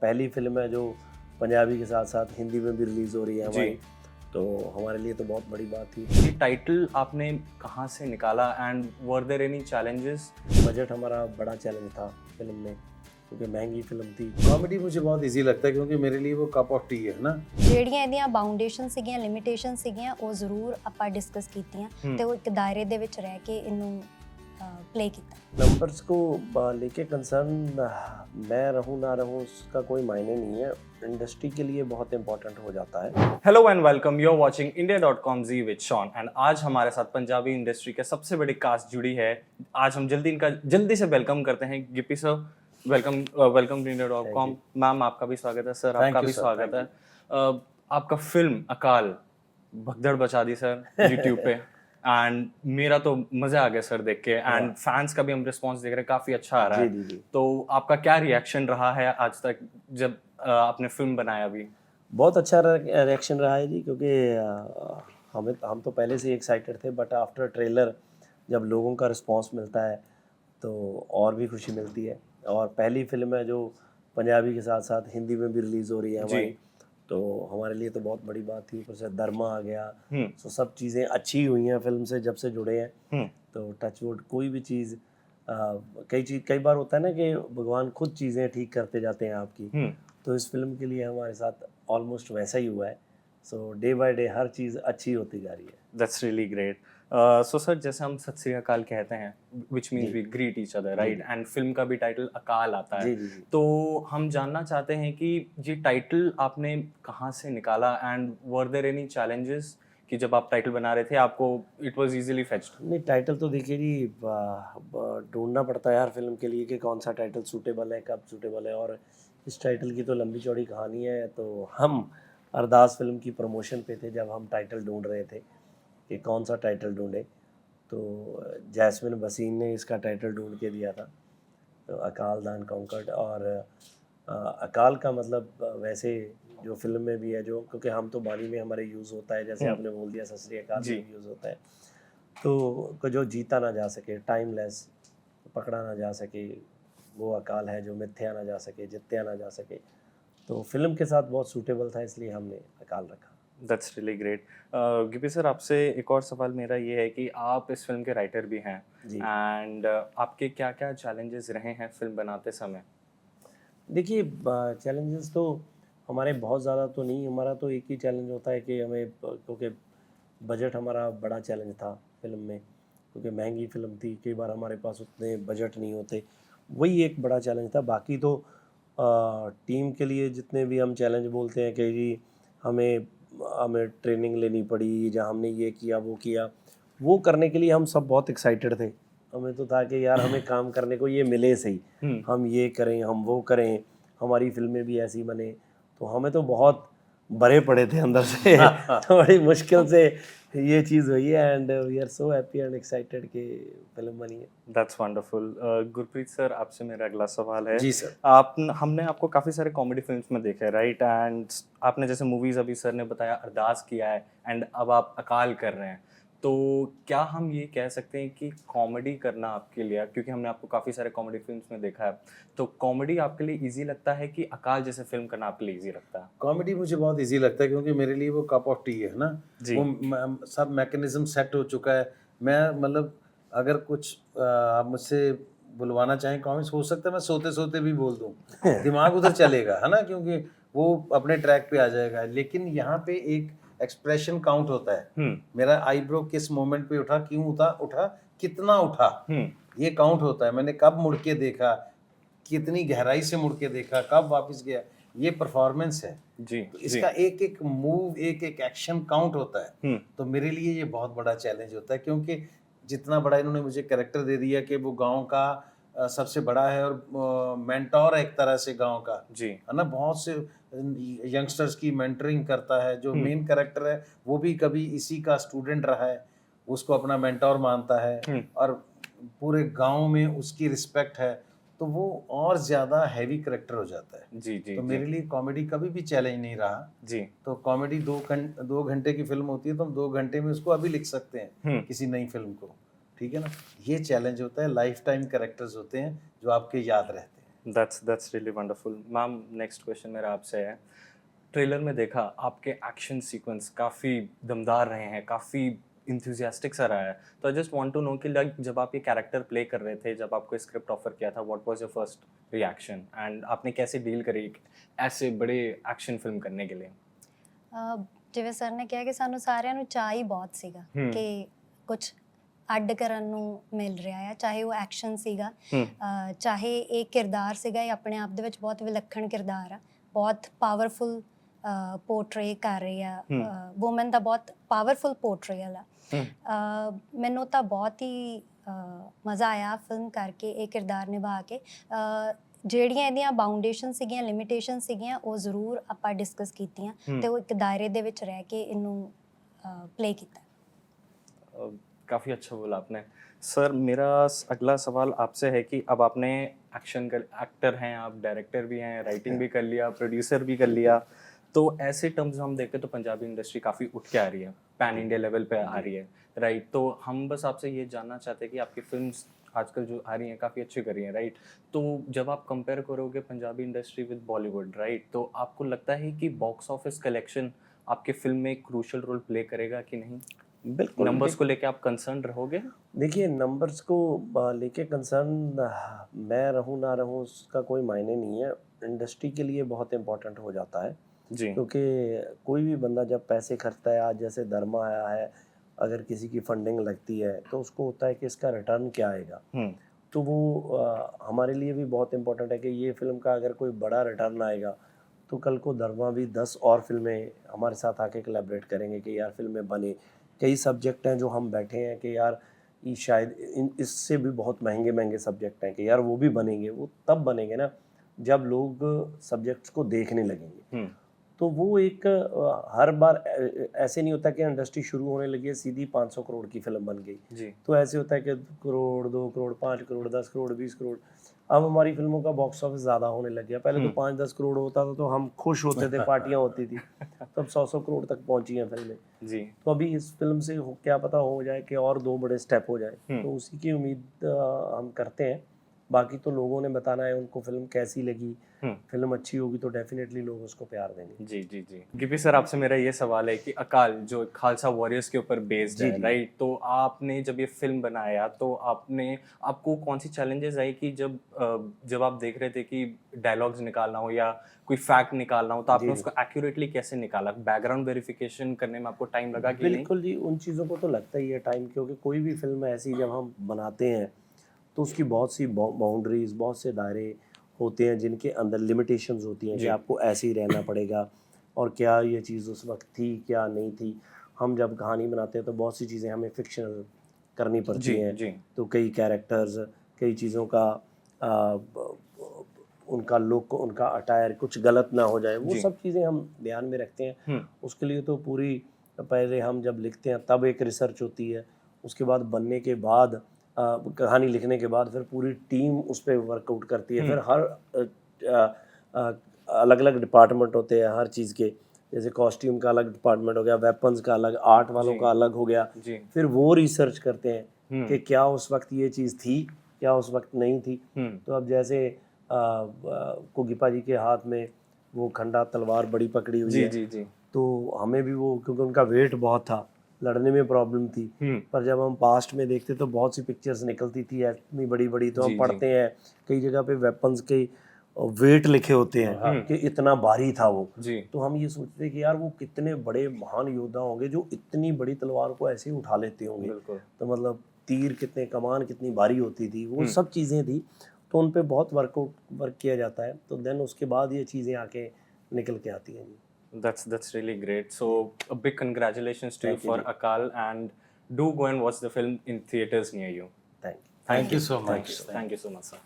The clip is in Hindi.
पहली फिल्म है जो पंजाबी के साथ साथ हिंदी में भी रिलीज हो रही है जी। हमारी, तो हमारे लिए तो बहुत बड़ी बात थी। ये टाइटल आपने कहाँ से निकाला and were there any challenges? Budget हमारा बड़ा चैलेंज था फिल्म में, क्योंकि महंगी फिल्म थी। कॉमेडी मुझे बहुत इजी लगता है क्योंकि मेरे लिए वो कप ऑफ टी है ਨਾ। ਜਿਹੜੀਆਂ ਇਹਦੀਆਂ ਬਾਉਂਡੇਸ਼ਨ ਸੀਗੀਆਂ, ਲਿਮਿਟੇਸ਼ਨ ਸੀਗੀਆਂ, ਉਹ ਜ਼ਰੂਰ ਆਪਾਂ ਡਿਸਕਸ ਕੀਤੀਆਂ ਤੇ ਉਹ ਇੱਕ ਦਾਇਰੇ ਦੇ ਵਿੱਚ ਰਹਿ ਕੇ ਇਹਨੂੰ प्ले ਕੀਤਾ। नंबर्स को लेके कंसर्न मैं रहूं ना रहूं उसका कोई मायने नहीं है, इंडस्ट्री के लिए बहुत इंपॉर्टेंट हो जाता है। Hello and welcome, you are watching India.com Z with Shaun and आज हमारे साथ पंजाबी इंडस्ट्री के सबसे बड़ी कास्ट जुड़ी है। आज हम जल्दी से वेलकम करते हैं Gippy sir. Welcome to India.com। Ma'am आपका भी स्वागत है, सर आपका भी स्वागत है। आपका फिल्म अकाल भगदड़ बचा दी सर यूट्यूब पे एंड मेरा तो मजा आ गया सर देख के एंड फैंस का भी हम रिस्पांस देख रहे हैं, काफी अच्छा आ रहा है। जी। तो आपका क्या रिएक्शन रहा है आज तक जब आपने फिल्म बनाया? अभी बहुत अच्छा रिएक्शन रहा है जी, क्योंकि हम तो पहले से ही एक्साइटेड थे, बट आफ्टर ट्रेलर जब लोगों का रिस्पांस मिलता है तो और भी खुशी मिलती है। और पहली फिल्म है जो पंजाबी के साथ साथ हिंदी में भी रिलीज़ हो रही है हमारी, तो हमारे लिए तो बहुत बड़ी बात थी। ऊपर से धर्मा आ गया, तो सब चीज़ें अच्छी हुई हैं फिल्म से जब से जुड़े हैं। तो टचवुड कोई भी चीज़ कई बार होता है ना कि भगवान खुद चीज़ें ठीक करते जाते हैं आपकी, तो इस फिल्म के लिए हमारे साथ ऑलमोस्ट वैसा ही हुआ है। सो डे बाय डे हर चीज़ अच्छी होती जा रही है। That's really great. So sir, जैसे हम सत श्री अकाल कहते हैं which means we greet each other, right? And film का भी टाइटल अकाल आता है। जी। तो हम जानना चाहते हैं कि ये टाइटल आपने कहाँ से निकाला and were there any challenges कि जब आप टाइटल बना रहे थे आपको इट वाज इजीली फेच्ड? नहीं, टाइटल तो देखिए जी ढूंढना पड़ता है हर फिल्म के लिए कि कौन सा टाइटल सूटेबल है, कब सूटेबल है। और इस टाइटल की तो लंबी चौड़ी कहानी है। तो हम अरदास फिल्म की प्रमोशन पे थे जब हम टाइटल ढूंढ रहे थे कि कौन सा टाइटल ढूंढे, तो जैस्मिन वसीम ने इसका टाइटल ढूंढ के दिया था, तो अकाल द अनकॉन्कर्ड। और अकाल का मतलब वैसे जो फिल्म में भी है, जो क्योंकि हम तो बानी में हमारे यूज़ होता है, जैसे आपने बोल दिया सत श्री अकाल में यूज़ होता है, तो जो जीता ना जा सके, टाइमलेस, पकड़ा ना जा सके, वो अकाल है। जो मिथ्या ना जा सके, जित्या ना जा सके, तो फिल्म के साथ बहुत सूटेबल था, इसलिए हमने अकाल रखा। That's really great. Gippy sir, आपसे एक और सवाल मेरा ये है कि आप इस फिल्म के राइटर भी हैं एंड आपके क्या क्या चैलेंजेस रहे हैं फिल्म बनाते समय? देखिए, चैलेंजेस तो हमारे बहुत ज़्यादा तो नहीं, हमारा तो एक ही चैलेंज होता है कि हमें, क्योंकि बजट हमारा बड़ा चैलेंज था फिल्म में, क्योंकि महंगी फिल्म थी, कई बार हमारे पास उतने बजट नहीं होते, वही एक बड़ा चैलेंज था। बाकी तो टीम के लिए जितने भी हम चैलेंज बोलते हैं कि जी हमें ट्रेनिंग लेनी पड़ी, जहाँ हमने ये किया वो किया, वो करने के लिए हम सब बहुत एक्साइटेड थे। हमें तो था कि यार हमें काम करने को ये मिले सही, हम ये करें, हम वो करें, हमारी फिल्में भी ऐसी बने। तो हमें तो बहुत भरे पड़े थे अंदर से तो बड़ी मुश्किल से ये चीज़ हुई है and we are so happy and excited कि फिल्म बनी है। That's wonderful. गुरप्रीत सर, आपसे मेरा अगला सवाल है। जी सर। हमने आपको काफ़ी सारे कॉमेडी फिल्म्स में देखा है, राइट? एंड आपने जैसे मूवीज़ अभी सर ने बताया अरदास किया है एंड अब आप अकाल कर रहे हैं, तो क्या हम ये कह सकते हैं कि कॉमेडी करना आपके लिए, क्योंकि हमने आपको काफ़ी सारे कॉमेडी फिल्म्स में देखा है, तो कॉमेडी आपके लिए इजी लगता है कि अकाल जैसे फिल्म करना आपके लिए इजी लगता है? कॉमेडी मुझे बहुत इजी लगता है क्योंकि मेरे लिए वो कप ऑफ टी है ना। वो सब मैकेनिज्म सेट हो चुका है। मैं मतलब अगर कुछ आप मुझसे बुलवाना चाहें कॉमिक्स, हो सकता है मैं सोते सोते भी बोल दूं दिमाग उधर चलेगा, है ना, क्योंकि वो अपने ट्रैक पे आ जाएगा। लेकिन यहाँ पे एक एक्सप्रेशन काउंट होता है। मेरा आईब्रो किस मोमेंट पे उठा, क्यों उठा, कितना उठा, ये काउंट होता है। मैंने कब मुड़ के देखा, कितनी गहराई से मुड़ के देखा, कब वापस गया, ये परफॉर्मेंस है जी। तो इसका एक एक मूव, एक एक एक्शन काउंट होता है। तो मेरे लिए ये बहुत बड़ा चैलेंज होता है, क्योंकि जितना बड़ा इन्होंने मुझे कैरेक्टर दे दिया कि वो गांव का सबसे बड़ा है और मेंटोर है एक तरह से गांव का जी, है ना। बहुत से यंगस्टर्स की मेंटरिंग करता है। जो मेन कैरेक्टर है वो भी कभी इसी का स्टूडेंट रहा है, उसको अपना मेंटोर मानता है और पूरे गांव में उसकी रिस्पेक्ट है, तो वो और ज़्यादा हैवी कैरेक्टर हो जाता है जी। तो मेरे लिए कॉमेडी कभी भी चैलेंज नहीं रहा जी। तो कॉमेडी 2 घंटे की फिल्म होती है तो हम 2 घंटे में उसको अभी लिख सकते हैं किसी नई फिल्म को, ठीक है ना। ये चैलेंज होता है, लाइफ टाइम कैरेक्टर्स होते हैं जो आपके याद रहते हैं। That's really wonderful. Ma'am next question मेरा आपसे है, ट्रेलर में देखा आपके एक्शन सीक्वेंस काफ़ी दमदार रहे हैं, काफ़ी इंथुजियास्टिक सा रहा है, तो I just want to know कि लाइक जब आप ये कैरेक्टर प्ले कर रहे थे, जब आपको स्क्रिप्ट ऑफर किया था, what was your first reaction and आपने कैसे डील करी एक ऐसे बड़े एक्शन फिल्म करने के लिए? ਜਿਵੇਂ ਸਰ ਨੇ ਕਿਹਾ ਕਿ ਸਾਨੂੰ ਸਾਰਿਆਂ ਨੂੰ ਚਾਅ ਹੀ ਬਹੁਤ ਸੀਗਾ ਕਿ ਕੁਝ ਅੱਡ ਕਰਨ ਨੂੰ ਮਿਲ ਰਿਹਾ ਹੈ, ਚਾਹੇ ਉਹ ਐਕਸ਼ਨ ਸੀਗਾ, ਚਾਹੇ ਇਹ ਕਿਰਦਾਰ ਸੀਗਾ, ਇਹ ਆਪਣੇ ਆਪ ਦੇ ਵਿੱਚ ਬਹੁਤ ਵਿਲੱਖਣ ਕਿਰਦਾਰ ਆ, ਬਹੁਤ ਪਾਵਰਫੁਲ ਪੋਰਟਰੇ ਕਰ ਰਹੀ ਆ, ਵੂਮਨ ਦਾ ਬਹੁਤ ਪਾਵਰਫੁਲ ਪੋਰਟਰੇਲ ਆ। ਮੈਨੂੰ ਤਾਂ ਬਹੁਤ ਹੀ ਮਜ਼ਾ ਆਇਆ ਫਿਲਮ ਕਰਕੇ, ਇਹ ਕਿਰਦਾਰ ਨਿਭਾ ਕੇ। ਜਿਹੜੀਆਂ ਇਹਦੀਆਂ ਬਾਉਂਡੇਸ਼ਨ ਸੀਗੀਆਂ, ਲਿਮਿਟੇਸ਼ਨ ਸੀਗੀਆਂ, ਉਹ ਜ਼ਰੂਰ ਆਪਾਂ ਡਿਸਕਸ ਕੀਤੀਆਂ ਤੇ ਉਹ ਇੱਕ ਦਾਇਰੇ ਦੇ ਵਿੱਚ ਰਹਿ ਕੇ ਇਹਨੂੰ प्ले किया। काफ़ी अच्छा बोला आपने। सर मेरा अगला सवाल आपसे है कि अब आपने एक्टर हैं आप, डायरेक्टर भी हैं, राइटिंग भी कर लिया, प्रोड्यूसर भी कर लिया, तो ऐसे टर्म्स हम देखें तो पंजाबी इंडस्ट्री काफ़ी उठ के आ रही है, पैन इंडिया लेवल पे आ रही है, राइट। तो हम बस आपसे ये जानना चाहते हैं कि आपकी फिल्म्स आजकल जो आ रही हैं काफ़ी अच्छी कर रही हैं, राइट। तो जब आप कंपेयर करोगे Punjabi industry with Bollywood, right, तो आपको लगता है कि बॉक्स ऑफिस कलेक्शन आपके फिल्म में एक क्रूशल रोल प्ले करेगा कि नहीं? बिल्कुल। नंबर्स को लेके आप कंसर्न रहोगे? देखिए, नंबर्स को लेके कंसर्न मैं रहूँ ना रहूँ उसका कोई मायने नहीं है, इंडस्ट्री के लिए बहुत इम्पोर्टेंट हो जाता है जी। क्योंकि कोई भी बंदा जब पैसे खर्चता है, आज जैसे धर्मा आया है, अगर किसी की फंडिंग लगती है तो उसको होता है कि इसका रिटर्न क्या आएगा। तो वो हमारे लिए भी बहुत इम्पोर्टेंट है कि ये फिल्म का अगर कोई बड़ा रिटर्न आएगा तो कल को धर्मा भी 10 और फिल्में हमारे साथ आके कोलैबोरेट करेंगे कि यार फिल्में बने। कई सब्जेक्ट हैं जो हम बैठे हैं कि यार ये शायद इससे भी बहुत महंगे महंगे सब्जेक्ट हैं कि यार वो भी बनेंगे। वो तब बनेंगे ना जब लोग सब्जेक्ट्स को देखने लगेंगे। तो वो एक हर बार ऐसे नहीं होता कि इंडस्ट्री शुरू होने लगी है सीधी 500 करोड़ की फिल्म बन गई जी। तो ऐसे होता है कि करोड़, 2 करोड़, 5 करोड़, 10 करोड़, 20 करोड़। अब हमारी फिल्मों का बॉक्स ऑफिस ज़्यादा होने लग गया। पहले तो 5-10 करोड़ होता था तो हम खुश होते थे, पार्टियां होती थी। तब 100-100 करोड़ तक पहुंची हैं फिल्में जी। तो अभी इस फिल्म से क्या पता हो जाए कि और 2 बड़े स्टेप हो जाए, तो उसी की उम्मीद हम करते हैं। बाकी तो लोगों ने बताना है उनको फिल्म कैसी लगी। फिल्म अच्छी होगी तो डेफिनेटली लोग उसको प्यार देंगे। जी जी जी। गिपी सर आपसे मेरा ये सवाल है कि अकाल जो खालसा वॉरियर्स के ऊपर बेस्ड है, राइट, तो आपने जब ये फिल्म बनाया तो आपको कौन सी चैलेंजेस आई कि जब आप देख रहे थे कि डायलॉग्स निकालना हो या कोई फैक्ट निकालना हो तो आपने उसको एक्यूरेटली कैसे निकाला? बैकग्राउंड वेरिफिकेशन करने में आपको टाइम लगा कि नहीं? बिल्कुल जी, उन चीज़ों को तो लगता ही है टाइम, क्योंकि कोई भी फिल्म ऐसी जब हम बनाते हैं तो उसकी बहुत सी बाउंड्रीज, बहुत से दायरे होते हैं जिनके अंदर लिमिटेशंस होती हैं कि आपको ऐसे ही रहना पड़ेगा और क्या ये चीज़ उस वक्त थी क्या नहीं थी। हम जब कहानी बनाते हैं तो बहुत सी चीज़ें हमें फिक्शनल करनी पड़ती हैं। तो कई कैरेक्टर्स, कई चीज़ों का उनका लुक, उनका अटायर कुछ गलत ना हो जाए, वो सब चीज़ें हम ध्यान में रखते हैं। उसके लिए तो पूरी पहले हम जब लिखते हैं तब एक रिसर्च होती है, उसके बाद बनने के बाद कहानी लिखने के बाद फिर पूरी टीम उस पर वर्कआउट करती है। फिर हर अलग अलग डिपार्टमेंट होते हैं हर चीज़ के, जैसे कॉस्ट्यूम का अलग डिपार्टमेंट हो गया, वेपन्स का अलग, आर्ट वालों का अलग हो गया। फिर वो रिसर्च करते हैं कि क्या उस वक्त ये चीज़ थी, क्या उस वक्त नहीं थी। तो अब जैसे कुगिपा जी के हाथ में वो खंडा तलवार बड़ी पकड़ी हुई है, तो हमें भी वो, क्योंकि उनका वेट बहुत था, लड़ने में प्रॉब्लम थी। पर जब हम पास्ट में देखते तो बहुत सी पिक्चर्स निकलती थी इतनी बड़ी बड़ी, तो हम पढ़ते हैं कई जगह पे वेपन्स के वेट लिखे होते हैं कि इतना भारी था वो। तो हम ये सोचते हैं कि यार वो कितने बड़े महान योद्धा होंगे जो इतनी बड़ी तलवार को ऐसे ही उठा लेते होंगे। तो मतलब तीर कितने, कमान कितनी भारी होती थी, वो सब चीज़ें थी। तो उन पे बहुत वर्क किया जाता है, तो देन उसके बाद ये चीज़ें आके निकल के आती हैं। That's really great. So a big congratulations to you for Akal, and do go and watch the film in theaters near you. Thank you. Thank you so much. Thank you so much, sir.